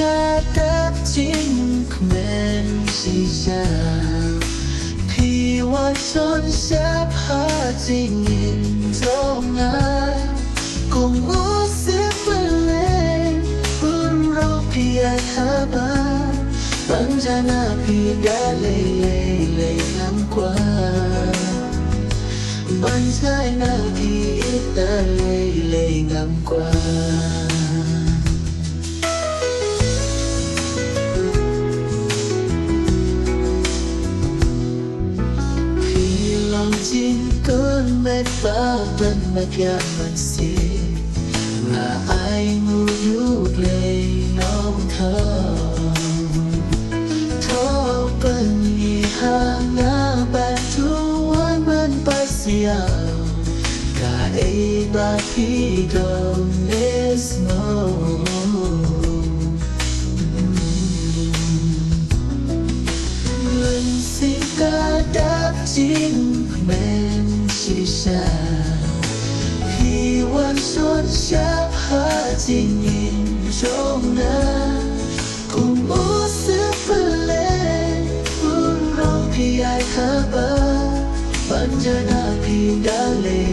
cả đáp chính mình chỉ ra thì hoa son xếp hết chỉ nhìn trong ai cùng ngủ xếp lên pun ro pi ai ha ba bắn ra na pi đã lê ngang qua bắn ra na pi đã lê ngang qua trên cơn mệt phá vân mà kia mình xì mà ai ngu nhút lệ nóng thơ bên nhì hà ngã bạc chú anh bên bát xiao cả ấy ba khi đầu nết mơ lần xin cả đáp chính mình chỉ ra khi quan xuân chấp hết chỉ nhìn trong na cùng bố xếp lên buồn rong thì ai khá ba vẫn giờ na thì đã lệ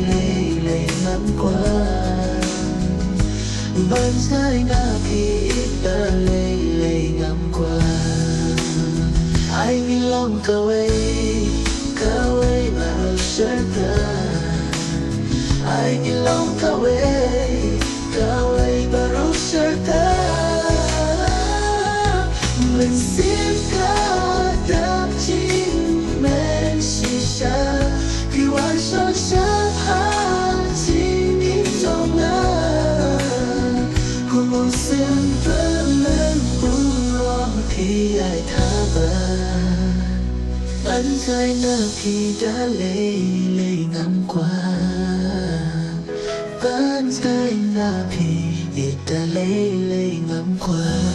ngắm qua vẫn trái na thì đã lệ ngắm qua anh lòng cầu ấy mà cerca ai que long caway baru cerca mình xin cả đáp chính men shisha khi quan son chấp hát chính in trong na cùng một xin vẫn lên buồn lo thì ai tha ba bắn rơi nở khi đã lê ngắm qua bắn rơi nở khi đã lê ngắm qua